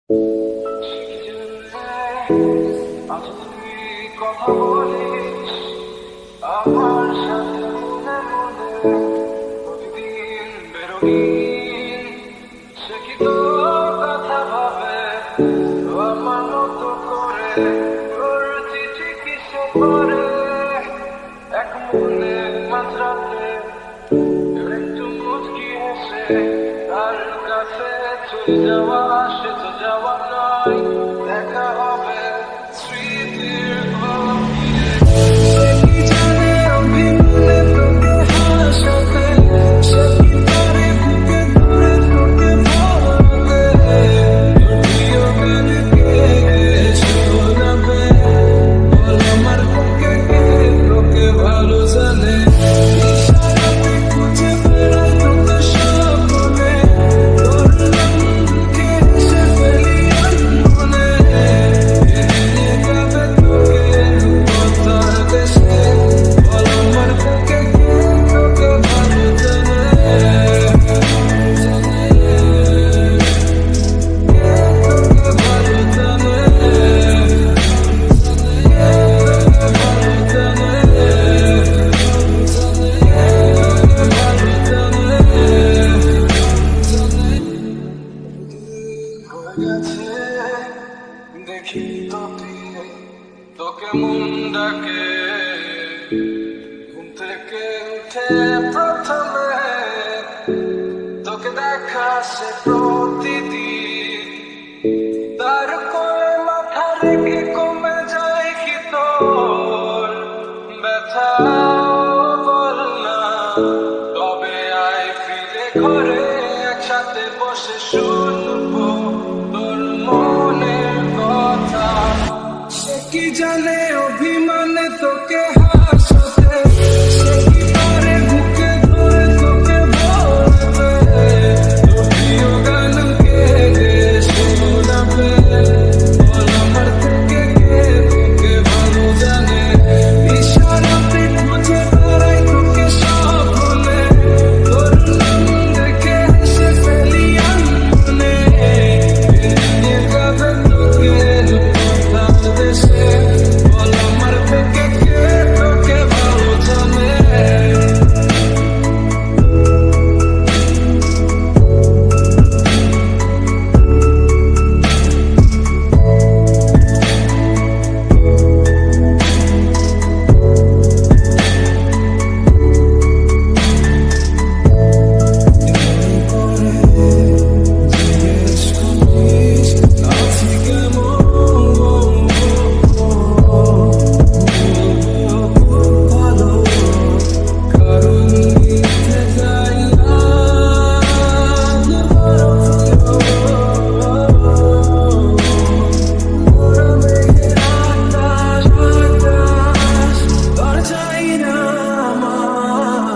আজ তুই কথা বলিস আমার সাথে মনে মনে প্রতিদিন বেরোগিন সে কি তোর কথা ভাবে আমার মতো করে তোর চিঠি কিসে করে এক মনে মাঝরাতে একটু মুচকি হেসে তার কাছে চলে যাওয়া সে তো যাওয়া নয় দেখা হবে স্মৃতির গভীরে সে কি জানে অভিমানে তোকে হাসাতে সে কি পারে বুকে ধরে তোকে বলবে তোর প্রিয় গান কে শোনাবে বল আমার বুকে কে তোকে ভালো জানে ইশারাতে খুঁজে বেড়াই তোকে স্বপ্নে তোর নাম মুখে এসে ফেলি আনমনে এনে যাবে তোকে রূপতার দেশে বল আমার বুকে কে তোকে ভালো জানে তোকে ভালো জানে দেখি তোকে মন ডাকে ঘুম থেকে উঠে প্রথমে তোকে দেখা সে প্রতিদিন তার কোলে মাথা রেখে কমে যায় কি তোর ব্যথা বল না তবে আয় ফিরে ঘরে একসাথে বসে শুনবো তোর মনের কথা সে কি জানে অভিমানে তোকে হাসাতে সে কি পারে বুকে ধরে তোকে বলবে তোর প্রিয় গান কে শোনাবে বল আমার থেকে কে তোকে ভালো জানে ইশারাতে খুঁজে বেড়াই তোকে স্বপ্নে তোর নাম দেখে হেসে ফেলি আনমনে নিয়ে যাবে তোকে রূপতার দেশে বল আমার থেকে কে তোকে ভালো জানে জিজ্ঞেস করিস আছি কেমন ভালো কারণ নিতে যাই আজ ওরা মেঘের আকাশ বাতাস আর যাই না আমার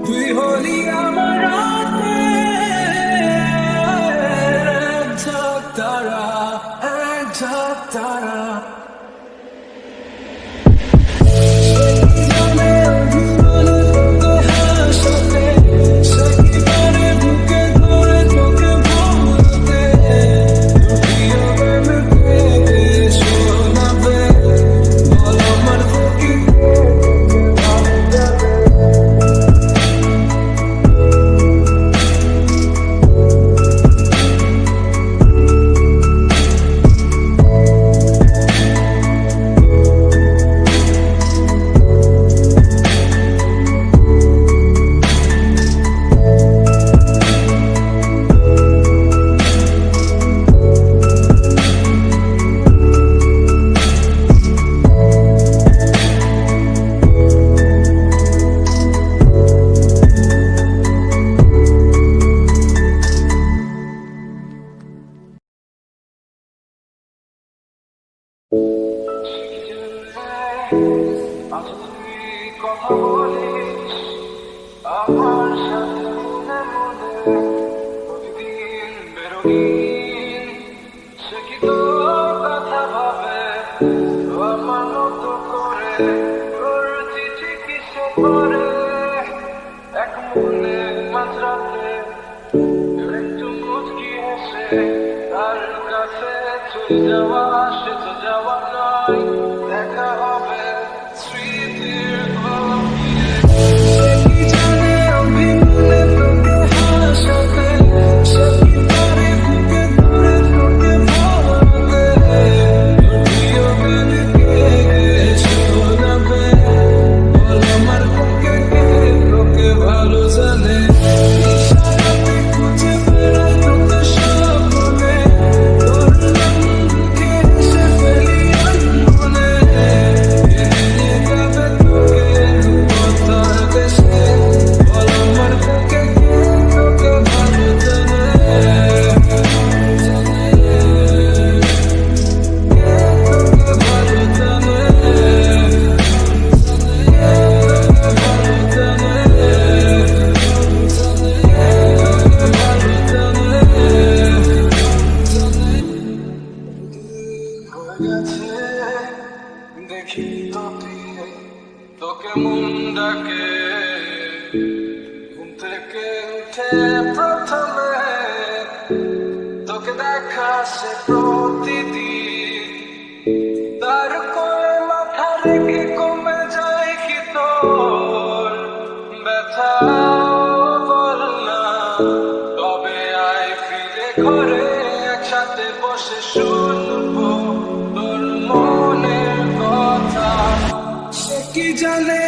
তুই হলি আমার রাতে এক ঝাঁক তারা এক ঝাঁক তারা সে কি জানে অভিমানে তোকে হাসাতে সে কি পারে বুকে ধরে তোকে বলতে তোর প্রিয় গান কে শোনাবে বল আমার থেকে কে তোকে ভালো জানে আজ তুই কথা বলিস আমার সাথে মনে মনে প্রতিদিন বেরোগিন সে কি তোর কথা ভাবে আমার মতো করে তোর চিঠি কিসে করে এক মনে মাঝরাতে একটু মুচকি হেসে তার কাছে চলে যাওয়া সে তো যাওয়া নয়, দেখা হবে স্মৃতির গভীরে। সে কি জানে অভিমানে তোকে হাসাবে, সে কি পারে বুকে ধরে তোকে ভালোবে, তোর প্রিয় গানে কে শোনাবে, বল আমার বুকে কে তোকে ভালো জানে। ইশারাতে খুঁজে বেড়াই তোকে স্বপ্নে, তোর নাম মুখে হেসে ফেলি আনমনে, এনে যাবে তোকে কথা দেশে, বল আমার বুকে কে তোকে ভালো জানে, তোকে ভালো জানে, দেখি তোকে মন ডাকে, ঘুম থেকে উঠে প্রথমে তোকে দেখা সে প্রতিদিন, তার কোলে মাথা রেখে কমে যায় কি তোর ব্যথা, বল না তবে আয় ফিরে ঘরে, একসাথে বসে শুনবো তোর মনের কথা। সে কি জানে